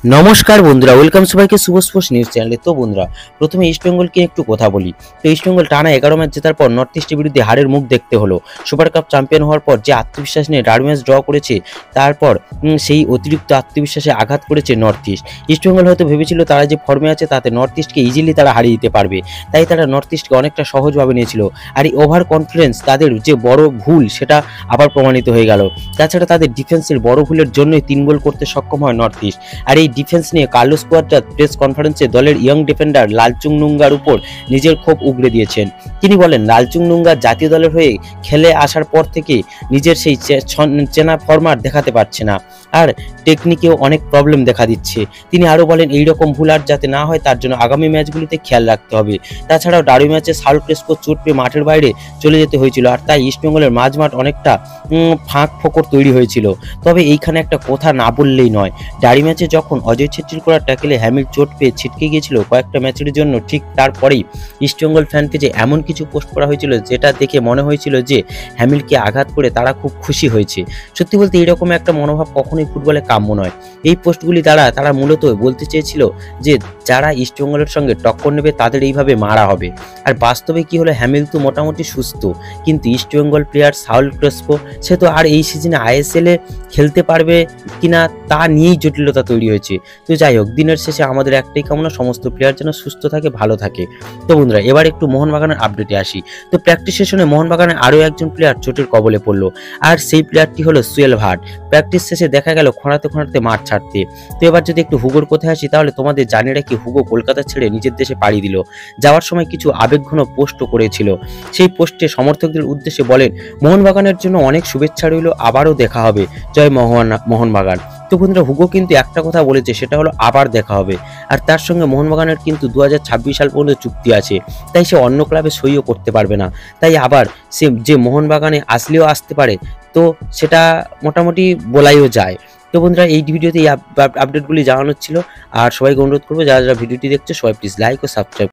নমস্কার বন্ধুরা, ওয়েলকাম সবাইকে শুভ স্পোর্টস নিউজ চ্যানেলে। তো বন্ধুরা, প্রথমে ইস্ট বেঙ্গলকে একটু কথা বলি। তো ইস্ট বেঙ্গল টানা 11 ম্যাচ জেতার পর নর্থ ইস্টের বিরুদ্ধে হারের মুখ দেখতে হলো। সুপার কাপ চ্যাম্পিয়ন হওয়ার পর যে আত্মবিশ্বাস নিয়ে ডার ম্যাচ ড্র করেছে, তারপর সেই অতিরিক্ত আত্মবিশ্বাসে আঘাত করেছে নর্থ ইস্ট। ইস্ট বেঙ্গল হয়তো ভেবেছিল তারা যে ফর্মে আছে তাতে নর্থ ইস্টকে ইজিলি তারা হারিয়ে দিতে পারবে, তাই তারা নর্থ ইস্টকে অনেকটা সহজভাবে নিয়েছিল। আর এই ওভার কনফিডেন্স তাদের যে বড় ভুল সেটা আবার প্রমাণিত হয়ে গেল। তাছাড়া তাদের ডিফেন্সের বড় ভুলের জন্যই 3 গোল করতে সক্ষম হয় নর্থ ইস্ট। আর এই ডিফেন্স নিয়ে কার্লোস কোয়াদ্রাত প্রেস কনফারেন্সে দলের ইয়ং ডিফেন্ডার লালচুং নুঙ্গার উপর নিজের ক্ষোভ উগরে দিয়েছেন। তিনি বলেন, লালচুং নুঙ্গা জাতীয় দলের হয়ে খেলে আসার পর থেকে নিজের সেই চেনা ফরম্যাট দেখাতে পারছে না, আর টেকনিকেও অনেক প্রবলেম দেখা দিচ্ছে। তিনি আরও বলেন, এইরকম ভুল আর যাতে না হয় তার জন্য আগামী ম্যাচগুলিতে খেয়াল রাখতে হবে। তাছাড়াও ডারবি ম্যাচে সাউল ক্রেসপো চোট পেয়ে মাঠের বাইরে চলে যেতে হয়েছিল, আর তাই ইস্টবেঙ্গলের মাঝমাঠ অনেকটা ফাঁক ফোকর তৈরি হয়েছিল। তবে এইখানে একটা কথা না বললেই নয়, ডারি ম্যাচে যখন অজয় ছেত্রীর করা ট্যাকেলে হ্যামিল চোট পেয়ে ছিটকে গিয়েছিল কয়েকটা ম্যাচের জন্য, ঠিক তারপরেই ইস্টবেঙ্গল ফ্যান পেজে এমন কিছু পোস্ট করা হয়েছিল যেটা দেখে মনে হয়েছিল যে হ্যামিলকে আঘাত করে তারা খুব খুশি হয়েছে। সত্যি বলতে এইরকম একটা মনোভাব কখনোই ফুটবলে কাম্য নয়। এই পোস্টগুলি দ্বারা তারা মূলত বলতে চেয়েছিল যে যারা ইস্টবেঙ্গলের সঙ্গে টক্কর নেবে তাদের এইভাবে মারা হবে। আর বাস্তবে কি হলো, হ্যামিল তো মোটামুটি সুস্থ, কিন্তু ইস্টবেঙ্গল প্লেয়ার সাউল ক্রেসপো সে তো আর এই সিজনে আইএসএল এ খেলতে পারবে কিনা তা নিয়েই জটিলতা তৈরি হয়েছে। তো যাই হোক, দিনের শেষে আমাদের একটাই কামনা, সমস্ত প্লেয়ার যেন সুস্থ থাকে, ভালো থাকে। তো বন্ধুরা, এবার একটু মোহনবাগানের আপডেটে আসি। তো প্র্যাকটিস সেশনে মোহনবাগানের আরও একজন প্লেয়ার চোটের কবলে পড়লো, আর সেই প্লেয়ারটি হলো সুয়েল ভাট। প্র্যাকটিস শেষে দেখা গেল খোঁড়াতে খোঁড়াতে মাঠ ছাড়তে। তো এবার যদি একটু হুগোর কোথায় আসি, তাহলে তোমাদের জানিয়ে রাখি, হুগো কলকাতা ছেড়ে নিজের দেশে পাড়ি দিল। যাওয়ার সময় কিছু আবেগঘন পোস্টও করেছিল। সেই পোস্টে সমর্থকদের উদ্দেশ্যে বলেন, মোহনবাগানের জন্য অনেক শুভেচ্ছা রইল, আবারও দেখা হবে, জয় মোহনবাগান। তো বন্ধুরা, হুগো কিন্তু একটা কথা বলেছে, সেটা হলো আবার দেখা হবে। আর তার সঙ্গে মোহনবাগানের কিন্তু 2026 সাল পর্যন্ত চুক্তি আছে, তাই সে অন্য ক্লাবে সইও করতে পারবে না। তাই আবার সে যে মোহনবাগানে আসলেও আসতে পারে, তো সেটা মোটামুটি বলাইও যায়। তো বন্ধুরা, এই ভিডিওতে এই আপডেটগুলি জানানোর ছিল। আর সবাইকে অনুরোধ করবো, যারা যারা ভিডিওটি দেখছে সবাই প্লিজ লাইক ও সাবস্ক্রাইব।